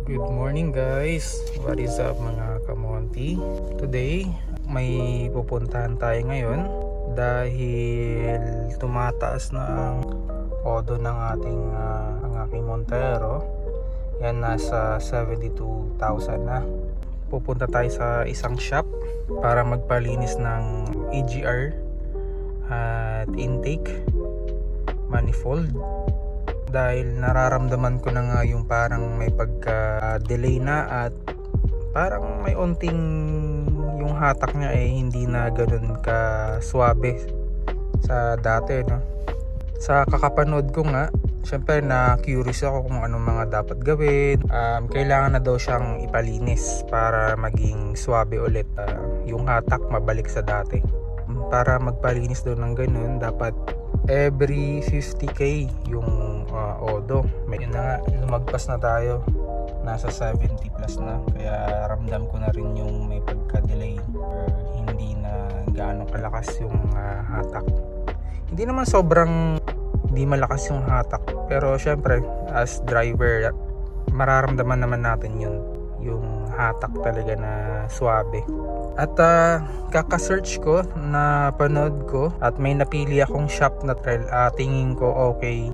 Good morning guys, what is up mga kamonti? Today may pupuntahan tayo ngayon dahil tumataas na ang odo ng aking Montero. Yan, nasa 72,000 na. Pupunta tayo sa isang shop para magpalinis ng EGR at intake manifold, dahil nararamdaman ko na nga yung parang may pagka-delay na at parang may onting yung hatak niya hindi na ganun ka swabe sa dati, no? Sa kakapanood ko nga, syempre na curious ako kung anong mga dapat gawin. Kailangan na daw siyang ipalinis para maging swabe ulit, yung hatak mabalik sa dati. Para magpalinis daw ng ganun, dapat every 50k yung odo. Yun na nga, lumagpas na tayo, nasa 70 plus na, kaya ramdam ko na rin yung may pagka-delay or hindi na gaano kalakas yung hatak. Hindi naman sobrang hindi malakas yung hatak, pero syempre as driver mararamdaman naman natin yun, yung hatak talaga na swabe. At kaka-search ko, na panood ko at may napili akong shop na tingin ko okay.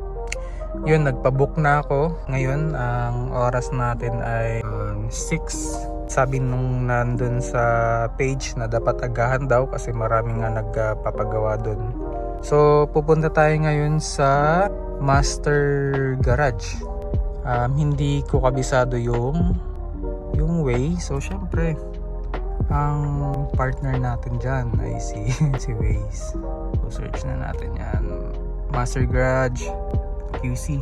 Yun, nagpabook na ako. Ngayon ang oras natin ay 6. Sabi nung nandun sa page na dapat agahan daw kasi maraming nga nagpapagawa dun. So pupunta tayo ngayon sa Master Garage. Hindi ko kabisado yung way, so syempre ang partner natin dyan ay si Waze. So search na natin yan, Master Garage QC.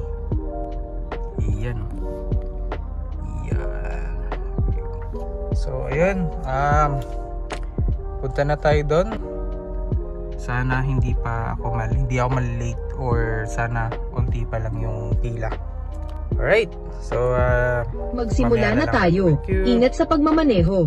Iyan. So ayan, punta na tayo doon. Sana hindi ako malilate, or sana unti pa lang yung pila. Alright, so magsimula na tayo. Ingat sa pagmamaneho.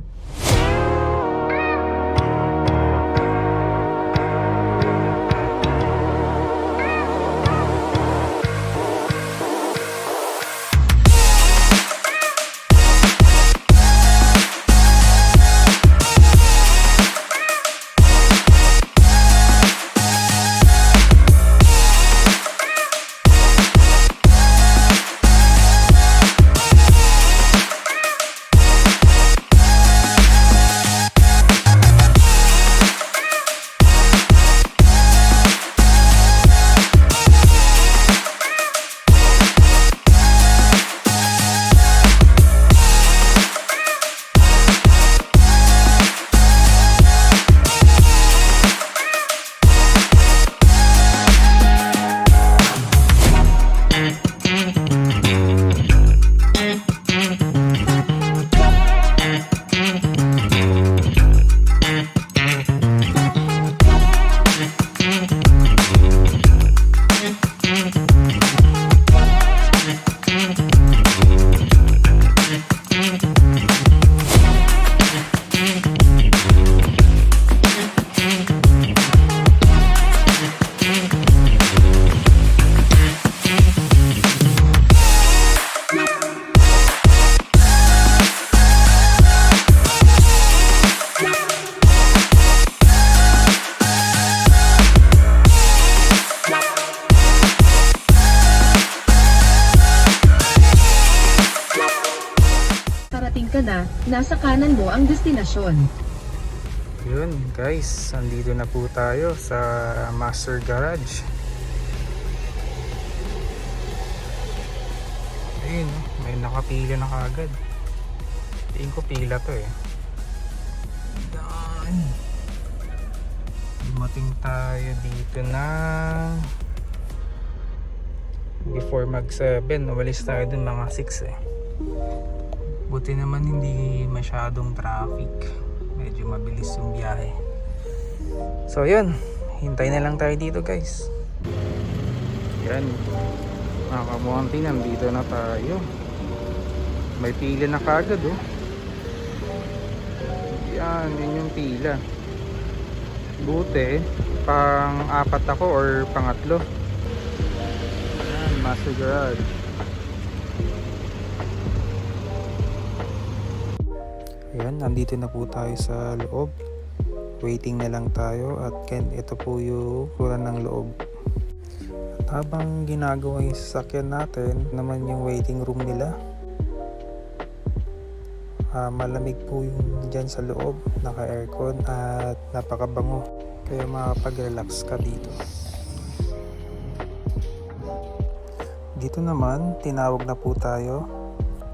Nasa kanan mo ang destinasyon. Yun guys, andito na po tayo sa Master Garage. Ayun, may nakapila na kagad. Tingin ko pila to Dan. Dumating tayo dito na before mag 7. Umalis tayo dun mga 6 Buti naman hindi masyadong traffic. Medyo mabilis yung biyahe. So yun, hintay na lang tayo dito guys. Yan, mga kamonti, nandito na tayo. May pila na kagad Yan, yun yung pila. Buti pang-apat ako or pangatlo. Yan, Master Garage. Ayan, nandito na po tayo sa loob. Waiting na lang tayo at ito po yung tura ng loob. At habang ginagawa yung sasakyan natin, naman yung waiting room nila. Malamig po yung dyan sa loob, naka-aircon at napakabango. Kaya makapag-relax ka dito. Dito naman, tinawag na po tayo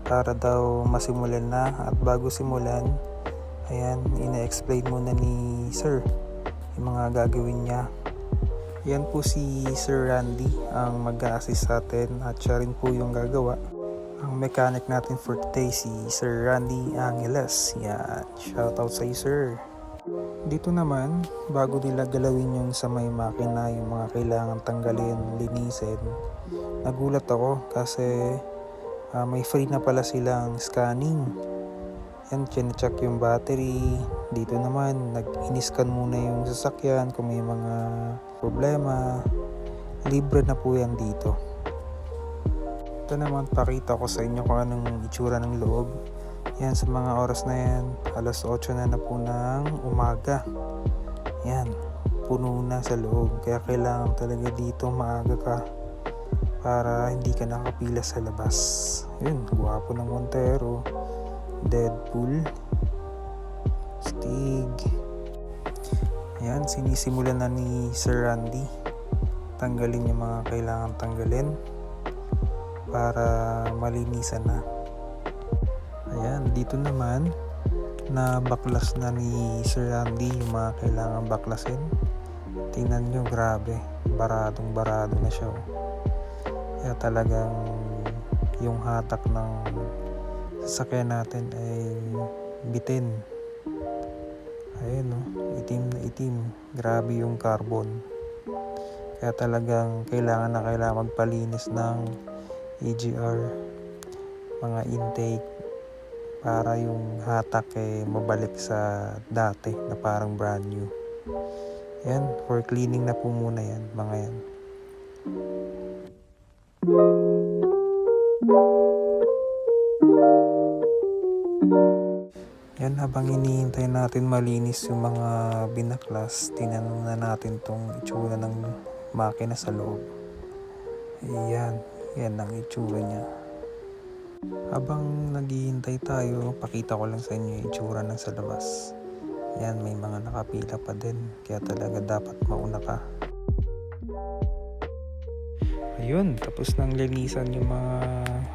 para daw masimulan na. At bago simulan, ayan, ina-explain muna ni Sir yung mga gagawin niya. Yan po si Sir Randy ang mag-a-assist sa atin at siya rin po yung gagawa. Ang mechanic natin for today si Sir Randy Angeles. Yan, shoutout sa iyo, Sir. Dito naman, bago nila galawin yung sa may makina, yung mga kailangan tanggalin, linisin, nagulat ako kasi may free na pala silang scanning. Yan, chinecheck yung battery. Dito naman, nag-iniscan muna yung sasakyan kung may mga problema. Libre na po yan dito. Ito naman, pakita ko sa inyo kung anong itsura ng loob. Yan, sa mga oras na yan, alas 8 na po ng umaga. Yan, puno na sa loob. Kaya kailangan talaga dito maaga ka para hindi ka nakapila sa labas. Yun, guwapo ng Montero, Deadpool, Stig. Yan, sinisimulan na ni Sir Randy. Tanggalin yung mga kailangan tanggalin para malinisan na. Ayan, dito naman na baklas na ni Sir Randy yung mga kailangan baklasin. Tingnan nyo, grabe, barado na siya. Kaya talagang yung hatak ng sasakyan natin ay bitin. Ayun, itim na itim, grabe yung carbon. Kaya talagang kailangan magpalinis ng EGR, mga intake, para yung hatak mabalik sa dati na parang brand new. Yan, for cleaning na po muna yan, mga yan. Yan, habang hinihintay natin malinis yung mga binaklas, tinanong na natin tong itsura ng makina sa loob. Ayan, yan ang itsura niya. Habang naghihintay tayo, pakita ko lang sa inyo yung itsura ng sa labas. Yan, may mga nakapila pa din, kaya talaga dapat mauna ka. Ayun, tapos nang linisan yung mga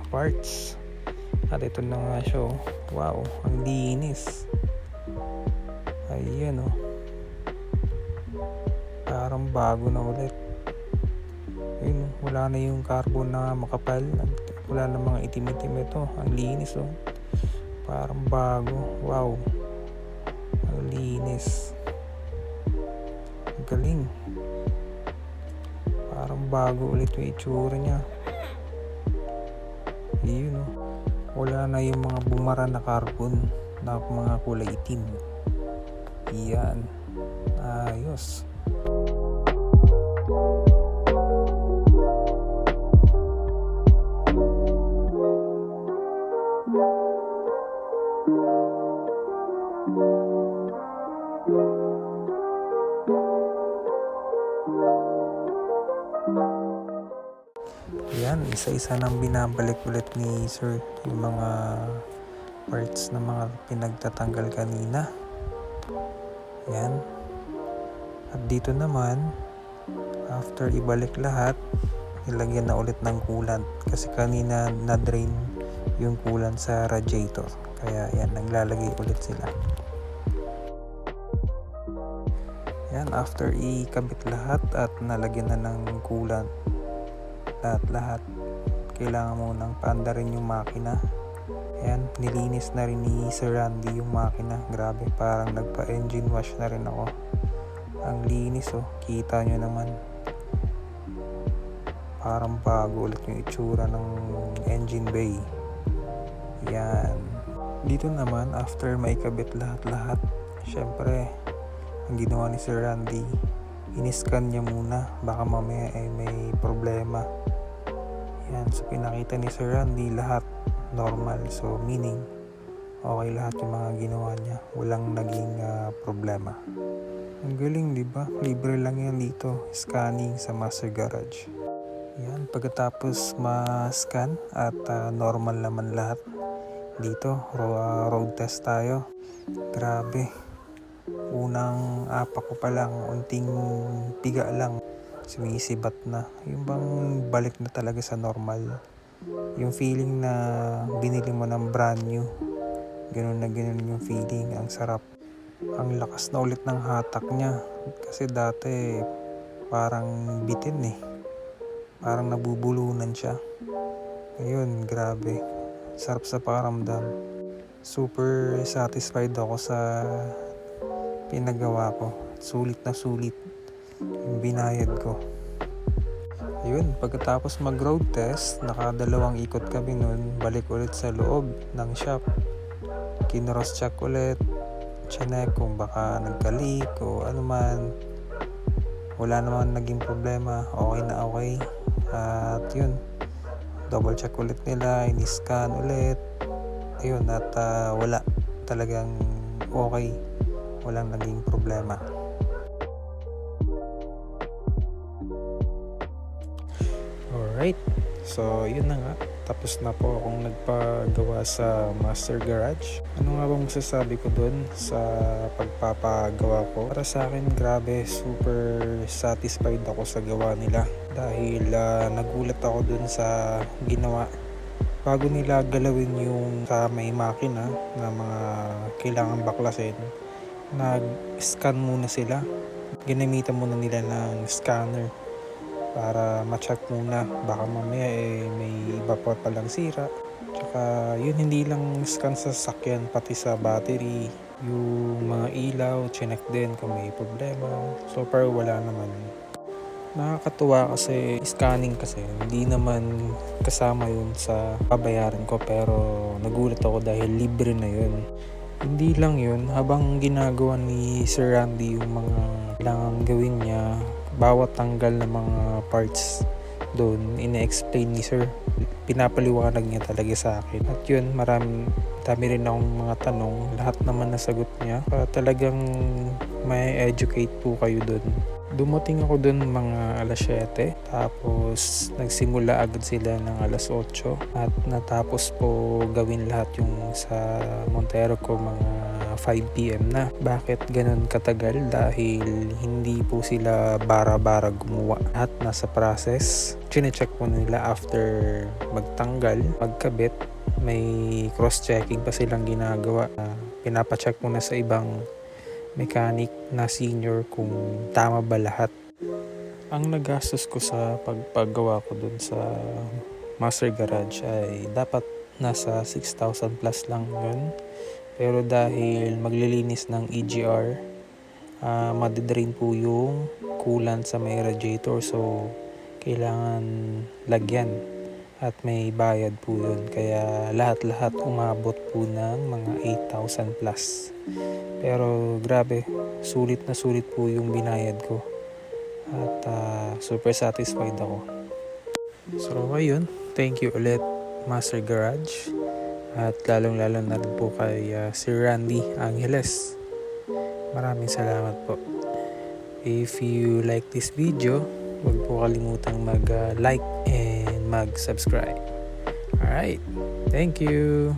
parts. At ito na nga siya, oh. Wow, ang linis. Ayan, oh. Parang bago na ulit. Ayun, wala na yung carbon na makapal. Wala na mga itim-itim ito. Ang linis, oh. Parang bago. Wow. Ang linis. Ang galing. Parang bago ulit yung itsura niya. Ayun, oh. Wala na yung mga bumara na carbon na mga kulay itim. Iyan. Ayos. Yan, isa-isa nang binabalik ulit ni Sir yung mga parts na mga pinagtatanggal kanina. Yan. At dito naman, after ibalik lahat, ilagyan na ulit ng coolant kasi kanina na-drain yung coolant sa radiator. Kaya yan, naglalagay ulit sila. Yan, after ikabit lahat at nalagyan na ng coolant lahat, kailangan mo nang paandarin yung makina. Ayan, nilinis na rin ni Sir Randy yung makina. Grabe, parang nagpa-engine wash na rin ako. Ang linis, oh. Kita nyo naman. Parang bago ulit yung itsura ng engine bay. Yan. Dito naman, after maikabit lahat, syempre, ang ginawa ni Sir Randy, iniscan niya muna. Baka mamaya may problema. Yan, so pinakita ni Sir Randy lahat normal. So meaning Okay lahat yung mga ginawa niya. Walang naging problema. Ang galing, di ba? Libre lang yan dito. Scanning sa Master Garage. Yan, pagkatapos ma-scan at normal naman lahat. Dito, road test tayo. Grabe. Unang apak ko pa lang, unting piga lang. Sumisibat na. Yung bang balik na talaga sa normal. Yung feeling na binili mo ng brand new. Ganun na ganun yung feeling. Ang sarap. Ang lakas na ulit ng hatak niya. Kasi dati parang bitin eh. Parang nabubulunan siya. Ngayon, grabe. Sarap sa pakiramdam. Super satisfied ako sa pinagawa ko. Sulit na sulit yung binayad ko. Ayun, pagkatapos mag-road test, nakadalawang ikot kami nun. Balik ulit sa loob ng shop. Kinross check ulit. Chinek kung baka nagka-leak o ano man. Wala naman naging problema. Okay na okay. At yun, double check ulit nila. Ini-scan ulit. Ayun, at wala. Talagang okay. Walang naging problema. Alright. So, yun na nga. Tapos na po akong nagpagawa sa Master Garage. Ano nga bang masasabi ko dun sa pagpapagawa ko? Para sa akin, grabe, super satisfied ako sa gawa nila. Dahil nagulat ako dun sa ginawa. Bago nila galawin yung sa may makina na mga kailangan baklasin, nag-scan muna sila. Ginamitan muna nila ng scanner para ma-check muna, baka mamaya may iba pa palang sira. Tsaka yun, hindi lang scan sa sasakyan, pati sa battery, yung mga ilaw, chinek din kung may problema. So far wala naman. Nakakatuwa kasi scanning kasi hindi naman kasama yun sa babayaran ko, pero nagulat ako dahil libre na yun. Hindi lang yun, habang ginagawa ni Sir Randy yung mga kailangan gawin niya, bawat tanggal ng mga parts doon, ina-explain ni Sir. Pinapaliwanag niya talaga sa akin. At yun, dami rin akong mga tanong. Lahat naman nasagot niya. Talagang may educate po kayo doon. Dumating ako doon mga alas 7. Tapos nagsimula agad sila ng alas 8. At natapos po gawin lahat yung sa Montero ko mga 5 PM na. Bakit ganun katagal? Dahil hindi po sila bara-bara gumawa. At nasa process. Chine-check po nila after magtanggal, magkabit. May cross-checking pa silang ginagawa. Pinapacheck muna sa ibang mechanic na senior kung tama ba lahat. Ang nagastos ko sa pagpagawa ko dun sa Master Garage ay dapat nasa 6,000 plus lang yun. Pero dahil maglilinis ng EGR, madidrain po yung coolant sa may radiator, so kailangan lagyan at may bayad po yun. Kaya lahat-lahat umabot po ng mga 8,000 plus. Pero grabe, sulit na sulit po yung binayad ko. At super satisfied ako. So ayun, thank you ulit Master Garage. At lalong-lalo na rin po kay Sir Randy Angeles. Maraming salamat po. If you like this video, huwag po kalimutang mag-like and mag-subscribe. Alright, thank you!